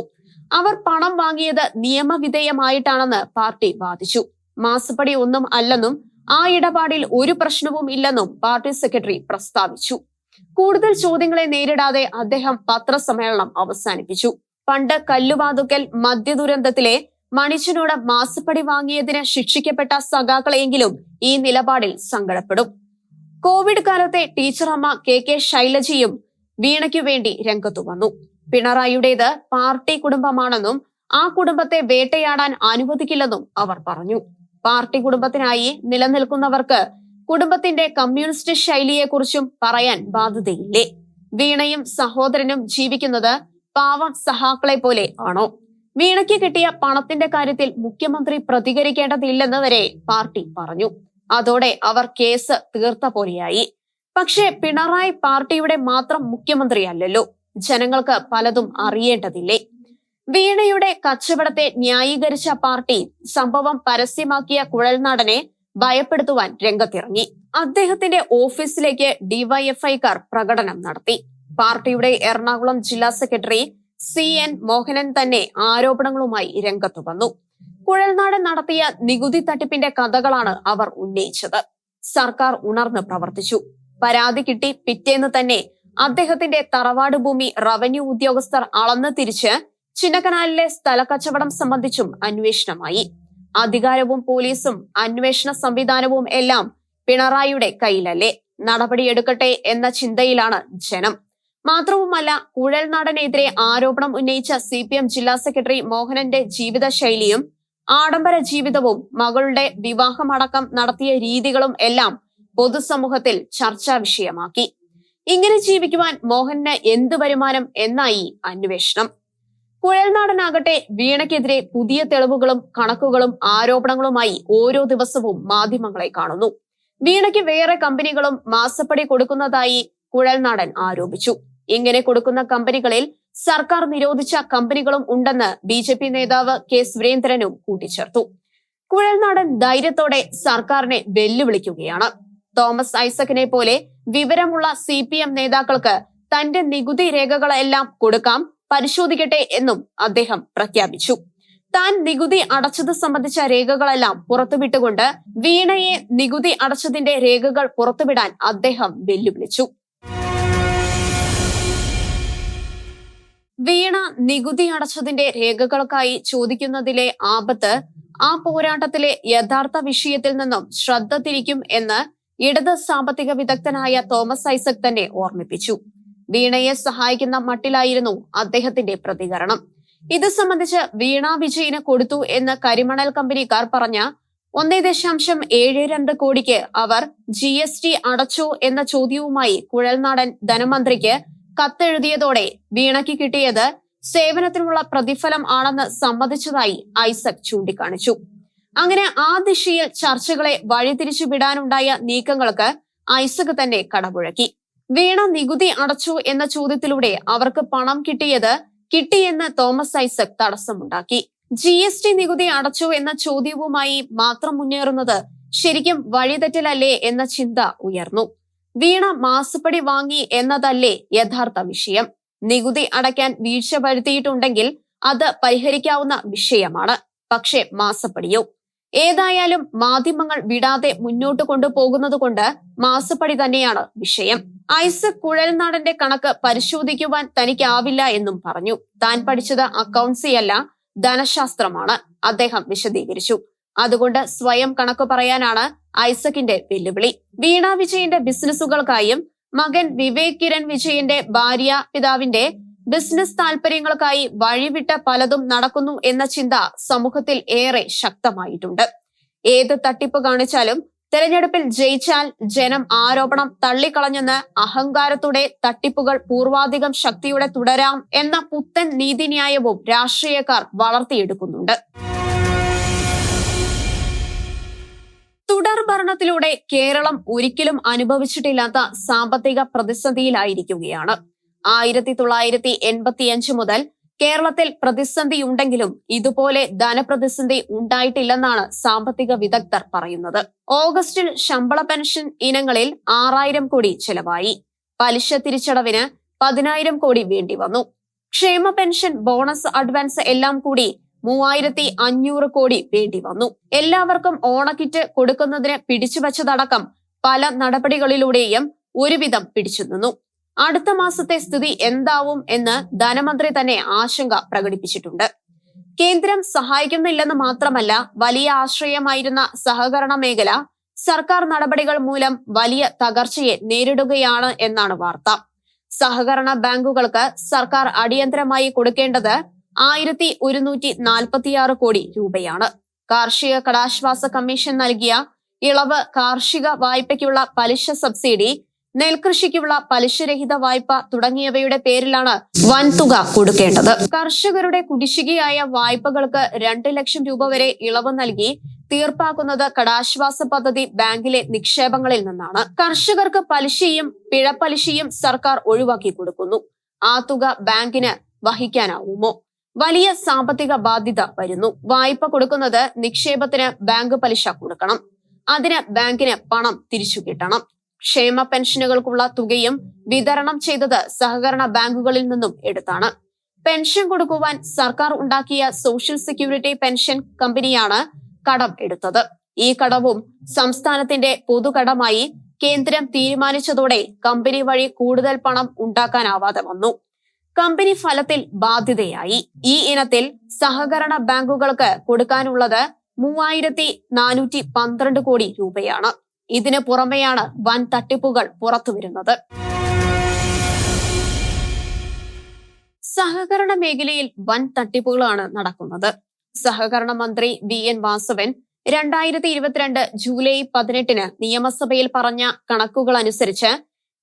അവർ പണം വാങ്ങിയത് നിയമവിധേയമായിട്ടാണെന്ന് പാർട്ടി വാദിച്ചു. മാസപ്പടി ഒന്നും അല്ലെന്നും ആ ഇടപാടിൽ ഒരു പ്രശ്നവും ഇല്ലെന്നും പാർട്ടി സെക്രട്ടറി പ്രസ്താവിച്ചു. കൂടുതൽ ചോദ്യങ്ങളെ നേരിടാതെ അദ്ദേഹം പത്രസമ്മേളനം അവസാനിപ്പിച്ചു. പണ്ട് കല്ലുവാതുക്കൽ മദ്യദുരന്തത്തിലെ മണിച്ചനോട് മാസപ്പടി വാങ്ങിയതിന് ശിക്ഷിക്കപ്പെട്ട സഖാക്കളെങ്കിലും ഈ നിലപാടിൽ സങ്കടപ്പെടും. കോവിഡ് കാലത്തെ ടീച്ചറമ്മ കെ ശൈലജയും വീണയ്ക്കു വേണ്ടി രംഗത്തു വന്നു. പിണറായിയുടേത് പാർട്ടി കുടുംബമാണെന്നും ആ കുടുംബത്തെ വേട്ടയാടാൻ അനുവദിക്കില്ലെന്നും അവർ പറഞ്ഞു. പാർട്ടി കുടുംബത്തിനായി നിലനിൽക്കുന്നവർക്ക് കുടുംബത്തിന്റെ കമ്മ്യൂണിസ്റ്റ് ശൈലിയെക്കുറിച്ചും പറയാൻ ബാധ്യതയില്ലേ? വീണയും സഹോദരനും ജീവിക്കുന്നത് പാവം സഹാക്കളെ പോലെ ആണോ? വീണയ്ക്ക് കിട്ടിയ പണത്തിന്റെ കാര്യത്തിൽ മുഖ്യമന്ത്രി പ്രതികരിക്കേണ്ടതില്ലെന്ന് വരെ പാർട്ടി പറഞ്ഞു. അതോടെ അവർ കേസ് തീർത്ത പോലെയായി. പക്ഷേ പിണറായി പാർട്ടിയുടെ മാത്രം മുഖ്യമന്ത്രിയല്ലല്ലോ. ജനങ്ങൾക്ക് പലതും അറിയേണ്ടതില്ലേ? വീണയുടെ കച്ചവടത്തെ ന്യായീകരിച്ച പാർട്ടി സംഭവം പരസ്യമാക്കിയ കുഴൽനാടനെ ഭയപ്പെടുത്തുവാൻ രംഗത്തിറങ്ങി. അദ്ദേഹത്തിന്റെ ഓഫീസിലേക്ക് ഡിവൈഎഫ്ഐക്കാർ പ്രകടനം നടത്തി. പാർട്ടിയുടെ എറണാകുളം ജില്ലാ സെക്രട്ടറി CN മോഹനൻ തന്നെ ആരോപണങ്ങളുമായി രംഗത്തു വന്നു. കുഴൽനാടൻ നടത്തിയ നികുതി തട്ടിപ്പിന്റെ കഥകളാണ് അവർ ഉന്നയിച്ചത്. സർക്കാർ ഉണർന്ന് പ്രവർത്തിച്ചു. പരാതി കിട്ടി പിറ്റേന്ന് തന്നെ അദ്ദേഹത്തിന്റെ തറവാട് ഭൂമി റവന്യൂ ഉദ്യോഗസ്ഥർ അളന്ന് തിരിച്ച് ചിന്നക്കനാലിലെ സ്ഥലക്കച്ചവടം സംബന്ധിച്ചും അന്വേഷണമായി. അധികാരവും പോലീസും അന്വേഷണ സംവിധാനവും എല്ലാം പിണറായിയുടെ കയ്യിലല്ലേ? നടപടിയെടുക്കട്ടെ എന്ന ചിന്തയിലാണ് ജനം. മാത്രവുമല്ല, കുഴൽനാടനെതിരെ ആരോപണം ഉന്നയിച്ച CPM ജില്ലാ സെക്രട്ടറി മോഹനന്റെ ജീവിതശൈലിയും ആഡംബര ജീവിതവും മകളുടെ വിവാഹമടക്കം നടത്തിയ രീതികളും എല്ലാം പൊതുസമൂഹത്തിൽ ചർച്ചാ വിഷയമാക്കി. ഇങ്ങനെ ജീവിക്കുവാൻ മോഹന് എന്ത് വരുമാനം എന്നായി അന്വേഷണം. കുഴൽനാടനാകട്ടെ വീണയ്ക്കെതിരെ പുതിയ തെളിവുകളും കണക്കുകളും ആരോപണങ്ങളുമായി ഓരോ ദിവസവും മാധ്യമങ്ങളെ കാണുന്നു. വീണയ്ക്ക് വേറെ കമ്പനികളും മാസപ്പടി കൊടുക്കുന്നതായി കുഴൽനാടൻ ആരോപിച്ചു. ഇങ്ങനെ കൊടുക്കുന്ന കമ്പനികളിൽ സർക്കാർ നിരോധിച്ച കമ്പനികളും ഉണ്ടെന്ന് BJP നേതാവ് K സുരേന്ദ്രനും കൂട്ടിച്ചേർത്തു. കുഴൽനാടൻ ധൈര്യത്തോടെ സർക്കാരിനെ വെല്ലുവിളിക്കുകയാണ്. തോമസ് ഐസക്കിനെ പോലെ വിവരമുള്ള CPM നേതാക്കൾക്ക് തന്റെ നികുതി രേഖകളെല്ലാം കൊടുക്കാം, പരിശോധിക്കട്ടെ എന്നും അദ്ദേഹം പ്രഖ്യാപിച്ചു. താൻ നികുതി അടച്ചത് സംബന്ധിച്ച രേഖകളെല്ലാം പുറത്തുവിട്ടുകൊണ്ട് വീണയെ നികുതി അടച്ചതിന്റെ രേഖകൾ പുറത്തുവിടാൻ അദ്ദേഹം വെല്ലുവിളിച്ചു. വീണ നികുതി അടച്ചതിന്റെ രേഖകൾക്കായി ചോദിക്കുന്നതിലെ ആപത്ത് ആ പോരാട്ടത്തിലെ യഥാർത്ഥ വിഷയത്തിൽ നിന്നും ശ്രദ്ധ തിരിക്കും എന്ന് ഇടത് സാമ്പത്തിക വിദഗ്ധനായ തോമസ് ഐസക് തന്നെ ഓർമ്മിപ്പിച്ചു. വീണയെ സഹായിക്കുന്ന മട്ടിലായിരുന്നു അദ്ദേഹത്തിന്റെ പ്രതികരണം. ഇത് സംബന്ധിച്ച് വീണ വിജയന് കൊടുത്തു എന്ന് കരിമണൽ കമ്പനിക്കാർ പറഞ്ഞ 1.72 കോടിക്ക് അവർ GST അടച്ചോ എന്ന ചോദ്യവുമായി കുഴൽനാടൻ ധനമന്ത്രിക്ക് കത്തെഴുതിയതോടെ വീണയ്ക്ക് കിട്ടിയത് സേവനത്തിനുള്ള പ്രതിഫലം ആണെന്ന് സമ്മതിച്ചതായി ഐസക് ചൂണ്ടിക്കാണിച്ചു. അങ്ങനെ ആ ദിശയിൽ ചർച്ചകളെ വഴിതിരിച്ചു വിടാനുണ്ടായ നീക്കങ്ങൾക്ക് ഐസക് തന്നെ കടപുഴക്കി. വീണ നികുതി അടച്ചു എന്ന ചോദ്യത്തിലൂടെ അവർക്ക് പണം കിട്ടിയെന്ന് തോമസ് ഐസക് തടസ്സമുണ്ടാക്കി. GST നികുതി അടച്ചു എന്ന ചോദ്യവുമായി മാത്രം മുന്നേറുന്നത് ശരിക്കും വഴിതെറ്റലല്ലേ എന്ന ചിന്ത ഉയർന്നു. വീണ മാസപ്പടി വാങ്ങി എന്നതല്ലേ യഥാർത്ഥ വിഷയം? നികുതി അടയ്ക്കാൻ വീഴ്ച വരുത്തിയിട്ടുണ്ടെങ്കിൽ അത് പരിഹരിക്കാവുന്ന വിഷയമാണ്. പക്ഷെ മാസപ്പടിയോ? ഏതായാലും മാധ്യമങ്ങൾ വിടാതെ മുന്നോട്ട് കൊണ്ടുപോകുന്നത് കൊണ്ട് മാസപ്പടി തന്നെയാണ് വിഷയം. ഐസക് കുഴൽനാടന്റെ കണക്ക് പരിശോധിക്കുവാൻ തനിക്കാവില്ല എന്നും പറഞ്ഞു. താൻ പഠിച്ചത് അക്കൗൺസി അല്ല, ധനശാസ്ത്രമാണ് അദ്ദേഹം വിശദീകരിച്ചു. അതുകൊണ്ട് സ്വയം കണക്ക് പറയാനാണ് ഐസക്കിന്റെ വെല്ലുവിളി. വീണ വിജയന്റെ ബിസിനസ്സുകൾക്കായും മകൻ വിവേക് കിരൺ വിജയന്റെ ഭാര്യ പിതാവിന്റെ ബിസിനസ് താല്പര്യങ്ങൾക്കായി വഴിവിട്ട പലതും നടക്കുന്നു എന്ന ചിന്ത സമൂഹത്തിൽ ഏറെ ശക്തമായിട്ടുണ്ട്. ഏത് തട്ടിപ്പ് കാണിച്ചാലും തെരഞ്ഞെടുപ്പിൽ ജയിച്ചാൽ ജനം ആരോപണം തള്ളിക്കളഞ്ഞെന്ന് അഹങ്കാരത്തോടെ തട്ടിപ്പുകൾ പൂർവാധികം ശക്തിയോടെ തുടരാം എന്ന പുത്തൻ നീതിന്യായവും രാഷ്ട്രീയക്കാർ വളർത്തിയെടുക്കുന്നുണ്ട്. തുടർ ഭരണത്തിലൂടെ കേരളം ഒരിക്കലും അനുഭവിച്ചിട്ടില്ലാത്ത സാമ്പത്തിക പ്രതിസന്ധിയിലായിരിക്കുകയാണ്. 1985 മുതൽ കേരളത്തിൽ പ്രതിസന്ധിയുണ്ടെങ്കിലും ഇതുപോലെ ധനപ്രതിസന്ധി ഉണ്ടായിട്ടില്ലെന്നാണ് സാമ്പത്തിക വിദഗ്ധർ പറയുന്നത്. ഓഗസ്റ്റിൽ ശമ്പള പെൻഷൻ ഇനങ്ങളിൽ 6000 കോടി ചെലവായി. പലിശ തിരിച്ചടവിന് 10000 കോടി വേണ്ടി വന്നു. ക്ഷേമ പെൻഷൻ, ബോണസ്, അഡ്വാൻസ് എല്ലാം കൂടി 3500 കോടി വേണ്ടി വന്നു. എല്ലാവർക്കും ഓണക്കിറ്റ് കൊടുക്കുന്നതിന് പിടിച്ചുവച്ചതടക്കം പല നടപടികളിലൂടെയും ഒരുവിധം പിടിച്ചുനിന്നു. അടുത്ത മാസത്തെ സ്ഥിതി എന്താവും എന്ന് ധനമന്ത്രി തന്നെ ആശങ്ക പ്രകടിപ്പിച്ചിട്ടുണ്ട്. കേന്ദ്രം സഹായിക്കുന്നില്ലെന്ന് മാത്രമല്ല, വലിയ ആശ്രയമായിരുന്ന സഹകരണ മേഖല സർക്കാർ നടപടികൾ മൂലം വലിയ തകർച്ചയെ നേരിടുകയാണ് എന്നാണ് വാർത്ത. സഹകരണ ബാങ്കുകൾക്ക് സർക്കാർ അടിയന്തരമായി കൊടുക്കേണ്ടത് 1146 കോടി രൂപയാണ്. കാർഷിക കടാശ്വാസ കമ്മീഷൻ നൽകിയ ഇളവ്, കാർഷിക വായ്പയ്ക്കുള്ള പലിശ സബ്സിഡി, നെൽകൃഷിക്കുള്ള പലിശരഹിത വായ്പ തുടങ്ങിയവയുടെ പേരിലാണ് വൻതുക കൊടുക്കേണ്ടത്. കർഷകരുടെ കുടിശ്ശികയായ വായ്പകൾക്ക് 2 ലക്ഷം രൂപ വരെ ഇളവ് നൽകി തീർപ്പാക്കുന്നത് കടാശ്വാസ പദ്ധതി ബാങ്കിലെ നിക്ഷേപങ്ങളിൽ നിന്നാണ്. കർഷകർക്ക് പലിശയും പിഴപ്പലിശയും സർക്കാർ ഒഴിവാക്കി കൊടുക്കുന്നു. ആ തുക ബാങ്കിന് വഹിക്കാനാവുമോ? വലിയ സാമ്പത്തിക ബാധ്യത വരുന്നു. വായ്പ കൊടുക്കുന്നത് നിക്ഷേപത്തിന് ബാങ്ക് പലിശ കൊടുക്കണം. അതിന് ബാങ്കിന് പണം തിരിച്ചു കിട്ടണം. ക്ഷേമ പെൻഷനുകൾക്കുള്ള തുകയും വിതരണം ചെയ്തത് സഹകരണ ബാങ്കുകളിൽ നിന്നും എടുത്താണ്. പെൻഷൻ കൊടുക്കുവാൻ സർക്കാർ ഉണ്ടാക്കിയ സോഷ്യൽ സെക്യൂരിറ്റി പെൻഷൻ കമ്പനിയാണ് കടം എടുത്തത്. ഈ കടവും സംസ്ഥാനത്തിന്റെ പൊതുകടമായി കേന്ദ്രം തീരുമാനിച്ചതോടെ കമ്പനി വഴി കൂടുതൽ പണം ഉണ്ടാക്കാനാവാതെ വന്നു. കമ്പനി ഫലത്തിൽ ബാധ്യതയായി. ഈ ഇനത്തിൽ സഹകരണ ബാങ്കുകൾക്ക് കൊടുക്കാനുള്ളത് 3412 കോടി രൂപയാണ്. ഇതിന് പുറമെയാണ് വൻ തട്ടിപ്പുകൾ പുറത്തുവരുന്നത്. സഹകരണ മേഖലയിൽ വൻ തട്ടിപ്പുകളാണ് നടക്കുന്നത്. സഹകരണ മന്ത്രി VN വാസവൻ 2022 ജൂലൈ 18 നിയമസഭയിൽ പറഞ്ഞ കണക്കുകൾ അനുസരിച്ച്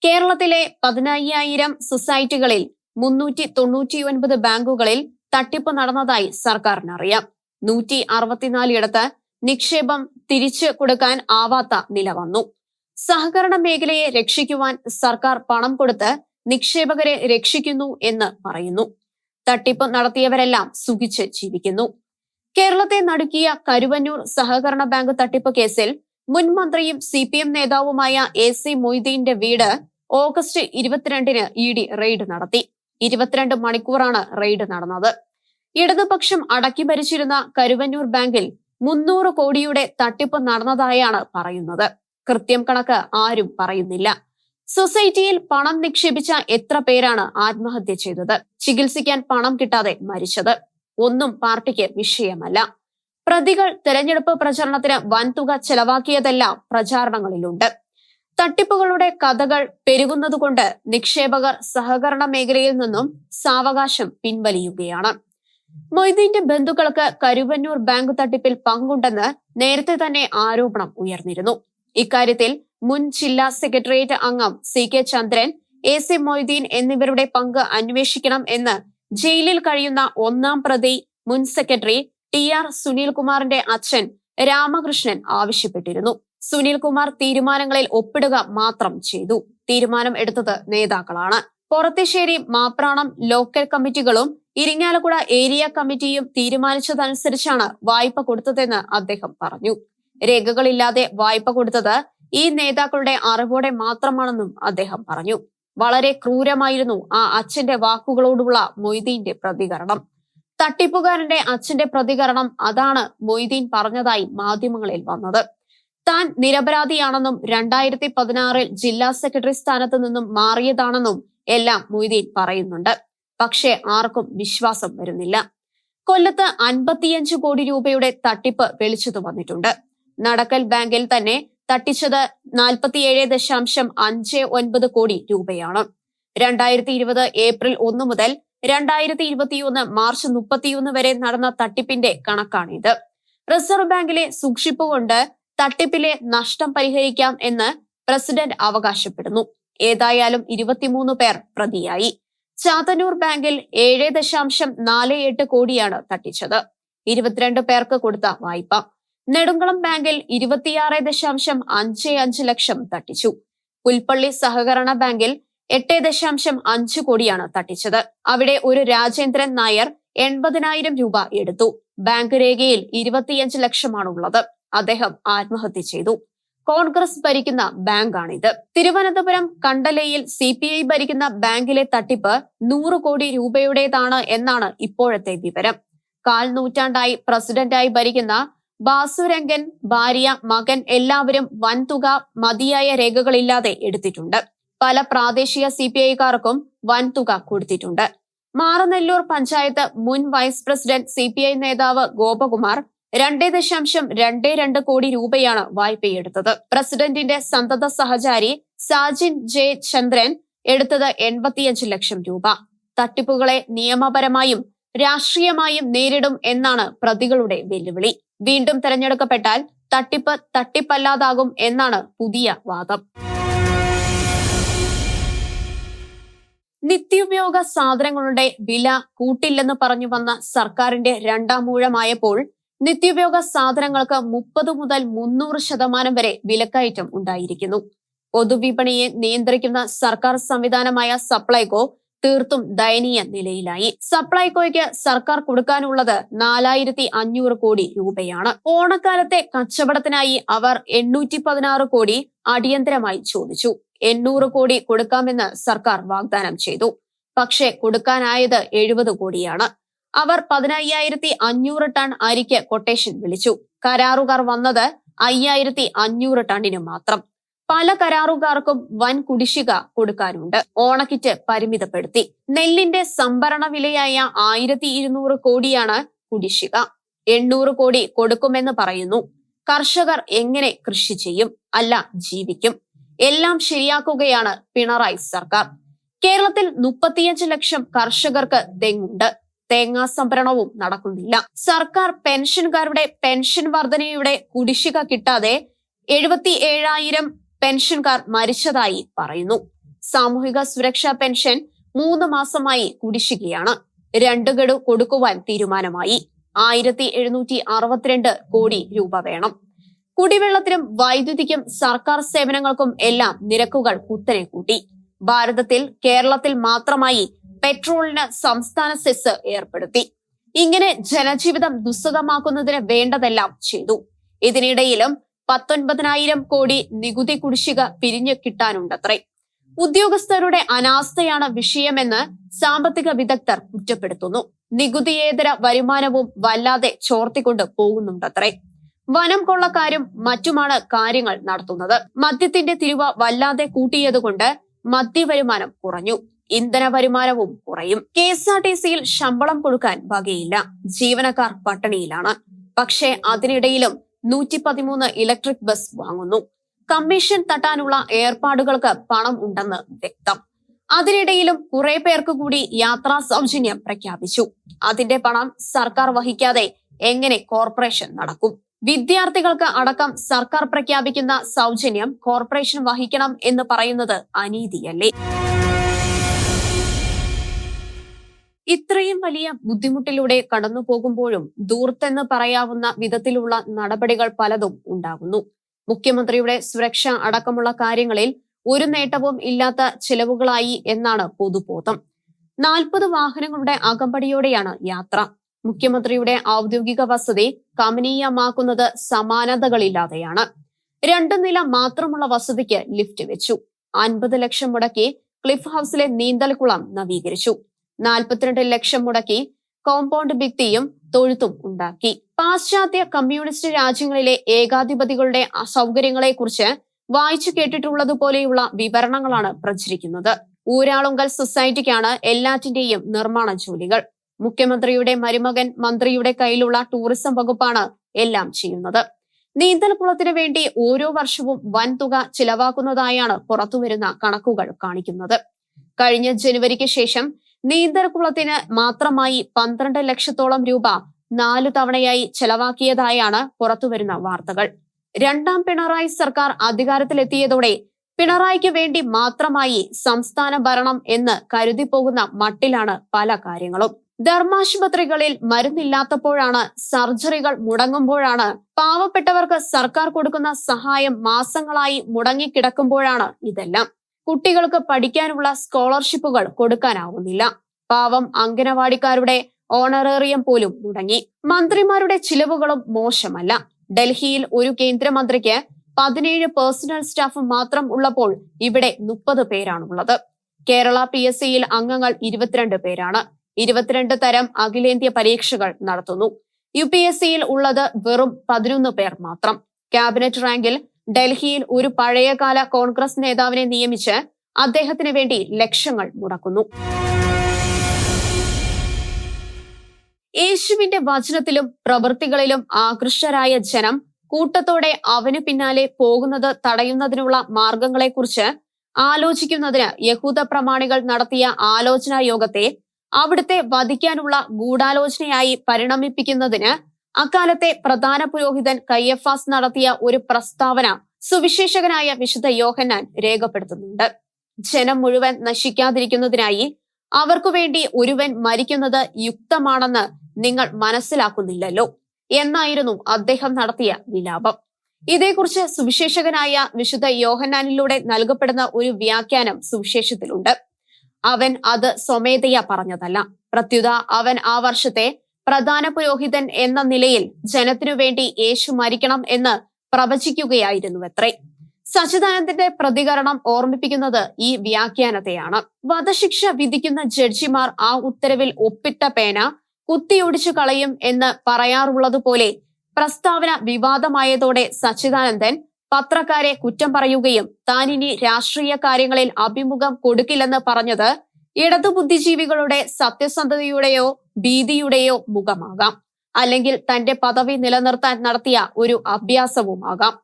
കേരളത്തിലെ 15,000 സൊസൈറ്റികളിൽ 399 ബാങ്കുകളിൽ തട്ടിപ്പ് നടന്നതായി സർക്കാരിനറിയാം. 164 നിക്ഷേപം തിരിച്ചു കൊടുക്കാൻ ആവാത്ത നില വന്നു. സഹകരണ മേഖലയെ രക്ഷിക്കുവാൻ സർക്കാർ പണം കൊടുത്ത് നിക്ഷേപകരെ രക്ഷിക്കുന്നു എന്ന് പറയുന്നു. തട്ടിപ്പ് നടത്തിയവരെല്ലാം സുഖിച്ച് ജീവിക്കുന്നു. കേരളത്തെ നടുക്കിയ കരുവന്നൂർ സഹകരണ ബാങ്ക് തട്ടിപ്പ് കേസിൽ മുൻ മന്ത്രിയും CPM നേതാവുമായ AC മൊയ്തീന്റെ വീട് ഓഗസ്റ്റ് 22 ED റെയ്ഡ് നടത്തി. 22 മണിക്കൂറാണ് റെയ്ഡ് നടന്നത്. ഇടതുപക്ഷം അടക്കി ഭരിച്ചിരുന്ന കരുവന്നൂർ ബാങ്കിൽ 300 കോടിയുടെ തട്ടിപ്പ് നടന്നതായാണ് പറയുന്നത്. കൃത്യം കണക്ക് ആരും പറയുന്നില്ല. സൊസൈറ്റിയിൽ പണം നിക്ഷേപിച്ച എത്ര പേരാണ് ആത്മഹത്യ ചെയ്തത്? ചികിത്സിക്കാൻ പണം കിട്ടാതെ മരിച്ചത്? ഒന്നും പാർട്ടിക്ക് വിഷയമല്ല. പ്രതികൾ തെരഞ്ഞെടുപ്പ് പ്രചരണത്തിന് വൻതുക ചെലവാക്കിയതെല്ലാം പ്രചാരണങ്ങളിലുണ്ട്. തട്ടിപ്പുകളുടെ കഥകൾ പെരുകുന്നതുകൊണ്ട് നിക്ഷേപകർ സഹകരണ മേഖലയിൽ നിന്നും സാവകാശം പിൻവലിയുകയാണ്. മൊയ്തീന്റെ ബന്ധുക്കൾക്ക് കരുവന്നൂർ ബാങ്ക് തട്ടിപ്പിൽ പങ്കുണ്ടെന്ന് നേരത്തെ തന്നെ ആരോപണം ഉയർന്നിരുന്നു. ഇക്കാര്യത്തിൽ മുൻ ജില്ലാ സെക്രട്ടേറിയറ്റ് അംഗം CK ചന്ദ്രൻ, AC മൊയ്തീൻ എന്നിവരുടെ പങ്ക് അന്വേഷിക്കണം എന്ന് ജയിലിൽ കഴിയുന്ന 1-ാം പ്രതി മുൻ സെക്രട്ടറി TR സുനിൽകുമാറിന്റെ അച്ഛൻ രാമകൃഷ്ണൻ ആവശ്യപ്പെട്ടിരുന്നു. സുനിൽകുമാർ തീരുമാനങ്ങളിൽ ഒപ്പിടുക മാത്രം ചെയ്തു. തീരുമാനം എടുത്തത് നേതാക്കളാണ്. പൊറത്തിശ്ശേരി, മാപ്രാണം ലോക്കൽ കമ്മിറ്റികളും ഇരിങ്ങാലക്കുട ഏരിയ കമ്മിറ്റിയും തീരുമാനിച്ചതനുസരിച്ചാണ് വായ്പ കൊടുത്തതെന്ന് അദ്ദേഹം പറഞ്ഞു. രേഖകളില്ലാതെ വായ്പ കൊടുത്തത് ഈ നേതാക്കളുടെ അറിവോടെ മാത്രമാണെന്നും അദ്ദേഹം പറഞ്ഞു. വളരെ ക്രൂരമായിരുന്നു ആ അച്ഛന്റെ വാക്കുകളോടുള്ള മൊയ്തീന്റെ പ്രതികരണം. തട്ടിപ്പുകാരന്റെ അച്ഛന്റെ പ്രതികരണം അതാണ് മൊയ്തീൻ പറഞ്ഞതായി മാധ്യമങ്ങളിൽ വന്നത്. താൻ നിരപരാധിയാണെന്നും 2016 ജില്ലാ സെക്രട്ടറി സ്ഥാനത്ത് നിന്നും മാറിയതാണെന്നും എല്ലാം മൊയ്തീൻ പറയുന്നുണ്ട്. പക്ഷേ ആർക്കും വിശ്വാസം വരുന്നില്ല. കൊല്ലത്ത് 55 കോടി രൂപയുടെ തട്ടിപ്പ് വെളിച്ചത്തു വന്നിട്ടുണ്ട്. നടക്കൽ ബാങ്കിൽ തന്നെ തട്ടിച്ചത് 47.59 കോടി രൂപയാണ്. 2020 ഏപ്രിൽ 1 മുതൽ 2021 മാർച്ച് 31 വരെ നടന്ന തട്ടിപ്പിന്റെ കണക്കാണിത്. റിസർവ് ബാങ്കിലെ സൂക്ഷിപ്പ് കൊണ്ട് തട്ടിപ്പിലെ നഷ്ടം പരിഹരിക്കാം എന്ന് പ്രസിഡന്റ് അവകാശപ്പെടുന്നു. ഏതായാലും 23 പേർ പ്രതിയായി. ചാത്തന്നൂർ ബാങ്കിൽ 7.48 കോടിയാണ് തട്ടിച്ചത്. 22 പേർക്ക് കൊടുത്ത വായ്പ. നെടുങ്കളം ബാങ്കിൽ 26.55 ലക്ഷം തട്ടിച്ചു. പുൽപ്പള്ളി സഹകരണ ബാങ്കിൽ 8.5 കോടിയാണ് തട്ടിച്ചത്. അവിടെ ഒരു രാജേന്ദ്രൻ നായർ 80,000 രൂപ എടുത്തു. ബാങ്ക് രേഖയിൽ 25 ലക്ഷമാണുള്ളത്. അദ്ദേഹം ആത്മഹത്യ ചെയ്തു. കോൺഗ്രസ് ഭരിക്കുന്ന ബാങ്കാണിത്. തിരുവനന്തപുരം കണ്ടലയിൽ CPI ഭരിക്കുന്ന ബാങ്കിലെ തട്ടിപ്പ് 100 കോടി രൂപയുടേതാണ് എന്നാണ് ഇപ്പോഴത്തെ വിവരം. കാൽ നൂറ്റാണ്ടായി പ്രസിഡന്റായി ഭരിക്കുന്ന ബാസുരംഗൻ ഭാര്യ, മകൻ എല്ലാവരും വൻതുക മതിയായ രേഖകളില്ലാതെ എടുത്തിട്ടുണ്ട്. പല പ്രാദേശിക CPI-കാർക്കും വൻതുക കൊടുത്തിട്ടുണ്ട്. മാറനെല്ലൂർ പഞ്ചായത്ത് മുൻ വൈസ് പ്രസിഡന്റ് CPI നേതാവ് ഗോപകുമാർ 2.22 കോടി രൂപയാണ് വായ്പയെടുത്തത്. പ്രസിഡന്റിന്റെ സന്തത സഹചാരി സാജിൻ ജെ ചന്ദ്രൻ എടുത്തത് 85 ലക്ഷം രൂപ. തട്ടിപ്പുകളെ നിയമപരമായും രാഷ്ട്രീയമായും നേരിടും എന്നാണ് പ്രതികളുടെ വെല്ലുവിളി. വീണ്ടും തെരഞ്ഞെടുക്കപ്പെട്ടാൽ തട്ടിപ്പ് തട്ടിപ്പല്ലാതാകും എന്നാണ് പുതിയ വാദം. നിത്യോപയോഗ സാധനങ്ങളുടെ വില കൂട്ടില്ലെന്ന് പറഞ്ഞു വന്ന സർക്കാരിന്റെ രണ്ടാം ഊഴമായപ്പോൾ നിത്യോപയോഗ സാധനങ്ങൾക്ക് 30 മുതൽ 300% വരെ വിലക്കയറ്റം ഉണ്ടായിരിക്കുന്നു. പൊതുവിപണിയെ നിയന്ത്രിക്കുന്ന സർക്കാർ സംവിധാനമായ സപ്ലൈകോ തീർത്തും ദയനീയ നിലയിലായി. സപ്ലൈകോയ്ക്ക് സർക്കാർ കൊടുക്കാനുള്ളത് 4500 കോടി രൂപയാണ്. ഓണക്കാലത്തെ കച്ചവടത്തിനായി അവർ 816 കോടി അടിയന്തരമായി ചോദിച്ചു. 800 കോടി കൊടുക്കാമെന്ന് സർക്കാർ വാഗ്ദാനം ചെയ്തു. പക്ഷേ കൊടുക്കാനായത് 70 കോടിയാണ്. അവർ 15500 ടൺ അരിക്ക് കൊട്ടേഷൻ വിളിച്ചു. കരാറുകാർ വന്നത് 5500 ടണ്ണിന് മാത്രം. പല കരാറുകാർക്കും വൻ കുടിശ്ശിക കൊടുക്കാനുണ്ട്. ഓണക്കിറ്റ് പരിമിതപ്പെടുത്തി. നെല്ലിന്റെ സംഭരണ വിലയായ 1200 കോടിയാണ് കുടിശ്ശിക. 800 കോടി കൊടുക്കുമെന്ന് പറയുന്നു. കർഷകർ എങ്ങനെ കൃഷി ചെയ്യും? അല്ല, ജീവിക്കും? എല്ലാം ശരിയാക്കുകയാണ് പിണറായി സർക്കാർ. കേരളത്തിൽ 35 ലക്ഷം കർഷകർക്ക് തെങ്ങുണ്ട്. തേങ്ങാ സംഭരണവും നടക്കുന്നില്ല. സർക്കാർ പെൻഷൻകാരുടെ പെൻഷൻ വർധനയുടെ കുടിശ്ശിക കിട്ടാതെ 77,000 പെൻഷൻകാർ മരിച്ചതായി പറയുന്നു. സാമൂഹിക സുരക്ഷാ പെൻഷൻ 3 മാസമായി കുടിശ്ശികയാണ്. 2 ഗഡു കൊടുക്കുവാൻ തീരുമാനമായി. 1762 കോടി രൂപ വേണം. കുടിവെള്ളത്തിനും വൈദ്യുതിക്കും സർക്കാർ സേവനങ്ങൾക്കും എല്ലാം നിരക്കുകൾ കുത്തനെ കൂട്ടി. ഭാരതത്തിൽ കേരളത്തിൽ മാത്രമായി പെട്രോളിന് സംസ്ഥാന സെസ് ഏർപ്പെടുത്തി. ഇങ്ങനെ ജനജീവിതം ദുസ്സഹമാക്കുന്നതിന് വേണ്ടതെല്ലാം ചെയ്തു. ഇതിനിടയിലും 19,000 കോടി നികുതി കുടിശ്ശിക പിരിഞ്ഞു കിട്ടാനുണ്ടത്രേ. ഉദ്യോഗസ്ഥരുടെ അനാസ്ഥയാണ് വിഷയമെന്ന് സാമ്പത്തിക വിദഗ്ധർ കുറ്റപ്പെടുത്തുന്നു. നികുതിയേതര വരുമാനവും വല്ലാതെ ചോർത്തിക്കൊണ്ട് പോകുന്നുണ്ടത്രേ. വനം കൊള്ളക്കാരും മറ്റുമാണ് കാര്യങ്ങൾ നടത്തുന്നത്. മദ്യത്തിന്റെ തിരുവ വല്ലാതെ കൂട്ടിയതുകൊണ്ട് മദ്യവരുമാനം കുറഞ്ഞു. ഇന്ധന വരുമാനവും കുറയും. KSRTCയിൽ ശമ്പളം കൊടുക്കാൻ വകയില്ല. ജീവനക്കാർ പട്ടിണിയിലാണ്. പക്ഷേ അതിനിടയിലും 113 ഇലക്ട്രിക് ബസ് വാങ്ങുന്നു. കമ്മീഷൻ തട്ടാനുള്ള ഏർപ്പാടുകൾക്ക് പണം ഉണ്ടെന്ന് വ്യക്തം. അതിനിടയിലും കുറെ പേർക്ക് കൂടി യാത്രാ സൗജന്യം പ്രഖ്യാപിച്ചു. അതിന്റെ പണം സർക്കാർ വഹിക്കാതെ എങ്ങനെ കോർപ്പറേഷൻ നടക്കും? വിദ്യാർത്ഥികൾക്ക് അടക്കം സർക്കാർ പ്രഖ്യാപിക്കുന്ന സൗജന്യം കോർപ്പറേഷൻ വഹിക്കണം എന്ന് പറയുന്നത് അനീതിയല്ലേ? ഇത്രയും വലിയ ബുദ്ധിമുട്ടിലൂടെ കടന്നു പോകുമ്പോഴും ദൂർത്തെന്ന് പറയാവുന്ന വിധത്തിലുള്ള നടപടികൾ പലതും ഉണ്ടാകുന്നു. മുഖ്യമന്ത്രിയുടെ സുരക്ഷ അടക്കമുള്ള കാര്യങ്ങളിൽ ഒരു നേട്ടവും ഇല്ലാത്ത ചെലവുകളായി എന്നാണ് പൊതുബോധം. 40 വാഹനങ്ങളുടെ അകമ്പടിയോടെയാണ് യാത്ര. മുഖ്യമന്ത്രിയുടെ ഔദ്യോഗിക വസതി കമനീയമാക്കുന്നത് സമാനതകളില്ലാതെയാണ്. 2 നില മാത്രമുള്ള വസതിക്ക് ലിഫ്റ്റ് വെച്ചു. 50 ലക്ഷം മുടക്കി ക്ലിഫ് ഹൌസിലെ നീന്തൽക്കുളം നവീകരിച്ചു. 42 ലക്ഷം മുടക്കി കോമ്പൗണ്ട് ഭിത്തിയും തൊഴുത്തും ഉണ്ടാക്കി. പാശ്ചാത്യ കമ്മ്യൂണിസ്റ്റ് രാജ്യങ്ങളിലെ ഏകാധിപതികളുടെ സൗകര്യങ്ങളെക്കുറിച്ച് വായിച്ചു കേട്ടിട്ടുള്ളതുപോലെയുള്ള വിവരണങ്ങളാണ് പ്രചരിക്കുന്നത്. ഊരാളുങ്കൽ സൊസൈറ്റിക്കാണ് എല്ലാറ്റിന്റെയും നിർമ്മാണ ജോലികൾ. മുഖ്യമന്ത്രിയുടെ മരുമകൻ മന്ത്രിയുടെ കയ്യിലുള്ള ടൂറിസം വകുപ്പാണ് എല്ലാം ചെയ്യുന്നത്. നീന്തൽക്കുളത്തിന് വേണ്ടി ഓരോ വർഷവും വൻതുക ചിലവാക്കുന്നതായാണ് പുറത്തുവരുന്ന കണക്കുകൾ കാണിക്കുന്നത്. കഴിഞ്ഞ ജനുവരിക്ക് ശേഷം നീന്തൽക്കുളത്തിന് മാത്രമായി 12 ലക്ഷത്തോളം രൂപ 4 തവണയായി ചെലവാക്കിയതായാണ് പുറത്തുവരുന്ന വാർത്തകൾ. രണ്ടാം പിണറായി സർക്കാർ അധികാരത്തിലെത്തിയതോടെ പിണറായിക്ക് വേണ്ടി മാത്രമായി സംസ്ഥാന ഭരണം എന്ന് കരുതിപ്പോകുന്ന മട്ടിലാണ് പല കാര്യങ്ങളും. ധർമാശുപത്രികളിൽ മരുന്നില്ലാത്തപ്പോഴാണ്, സർജറികൾ മുടങ്ങുമ്പോഴാണ്, പാവപ്പെട്ടവർക്ക് സർക്കാർ കൊടുക്കുന്ന സഹായം മാസങ്ങളായി മുടങ്ങിക്കിടക്കുമ്പോഴാണ് ഇതെല്ലാം. കുട്ടികൾക്ക് പഠിക്കാനുള്ള സ്കോളർഷിപ്പുകൾ കൊടുക്കാനാവുന്നില്ല. പാവം അംഗനവാടിക്കാരുടെ ഓണറേറിയം പോലും മുടങ്ങി. മന്ത്രിമാരുടെ ചിലവുകളും മോശമല്ല. ഡൽഹിയിൽ ഒരു കേന്ദ്രമന്ത്രിക്ക് 17 പേഴ്സണൽ സ്റ്റാഫ് മാത്രം ഉള്ളപ്പോൾ ഇവിടെ 30 പേരാണുള്ളത്. കേരള PSCയിൽ അംഗങ്ങൾ 22 പേരാണ്. 22 തരം അഖിലേന്ത്യാ പരീക്ഷകൾ നടത്തുന്നു. UPSCയിൽ ഉള്ളത് വെറും 11 പേർ മാത്രം. ക്യാബിനറ്റ് റാങ്കിൽ ഡൽഹിയിൽ ഒരു പഴയകാല കോൺഗ്രസ് നേതാവിനെ നിയമിച്ച് അദ്ദേഹത്തിന് വേണ്ടി ലക്ഷങ്ങൾ മുടക്കുന്നു. യേശുവിന്റെ വചനത്തിലും പ്രവൃത്തികളിലും ആകൃഷ്ടരായ ജനം കൂട്ടത്തോടെ അവനു പിന്നാലെ പോകുന്നത് തടയുന്നതിനുള്ള മാർഗങ്ങളെക്കുറിച്ച് ആലോചിക്കുന്നതിന് യഹൂദ പ്രമാണികൾ നടത്തിയ ആലോചനാ യോഗത്തെ അവിടുത്തെ വധിക്കാനുള്ള ഗൂഢാലോചനയായി പരിണമിപ്പിക്കുന്നതിന് അക്കാലത്തെ പ്രധാന പുരോഹിതൻ കയ്യഫാസ് നടത്തിയ ഒരു പ്രസ്താവന സുവിശേഷകനായ വിശുദ്ധ യോഹന്നാൻ രേഖപ്പെടുത്തുന്നുണ്ട്. ജനം മുഴുവൻ നശിക്കാതിരിക്കുന്നതിനായി അവർക്കു വേണ്ടി ഒരുവൻ മരിക്കുന്നത് യുക്തമാണെന്ന് നിങ്ങൾ മനസ്സിലാക്കുന്നില്ലല്ലോ എന്നായിരുന്നു അദ്ദേഹം നടത്തിയ വിലാപം. ഇതേക്കുറിച്ച് സുവിശേഷകനായ വിശുദ്ധ യോഹന്നാനിലൂടെ നൽകപ്പെടുന്ന ഒരു വ്യാഖ്യാനം സുവിശേഷത്തിലുണ്ട്. അവൻ അത് സ്വമേധയാ പറഞ്ഞതല്ല. പ്രത്യുത അവൻ ആ വർഷത്തെ പ്രധാന പുരോഹിതൻ എന്ന നിലയിൽ ജനത്തിനു വേണ്ടി യേശു മരിക്കണം എന്ന് പ്രവചിക്കുകയായിരുന്നുവത്രേ. സച്ചിദാനന്ദന്റെ പ്രതികരണം ഓർമ്മിപ്പിക്കുന്നത് ഈ വ്യാഖ്യാനത്തെയാണ്. വധശിക്ഷ വിധിക്കുന്ന ജഡ്ജിമാർ ആ ഉത്തരവിൽ ഒപ്പിട്ട പേന കുത്തിയൊടിച്ചു കളയും എന്ന് പറയാറുള്ളതുപോലെ പ്രസ്താവന വിവാദമായതോടെ സച്ചിദാനന്ദൻ പത്രക്കാരെ കുറ്റം പറയുകയും താൻ ഇനി രാഷ്ട്രീയ കാര്യങ്ങളിൽ അഭിമുഖം കൊടുക്കില്ലെന്ന് പറഞ്ഞത് ഇടതുബുദ്ധിജീവികളുടെ സത്യസന്ധതയുടെയോ ഭീതിയുടെയോ മുഖമാകാം, അല്ലെങ്കിൽ തന്റെ പദവി നിലനിർത്താൻ നടത്തിയ ഒരു അഭ്യാസവുമാകാം.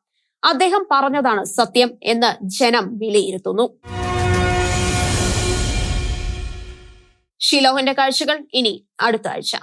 അദ്ദേഹം പറഞ്ഞതാണ് സത്യം എന്ന് ജനം വിലയിരുത്തുന്നു. ഷിലോഹിന്റെ കാഴ്ചകൾ ഇനി അടുത്ത ആഴ്ച.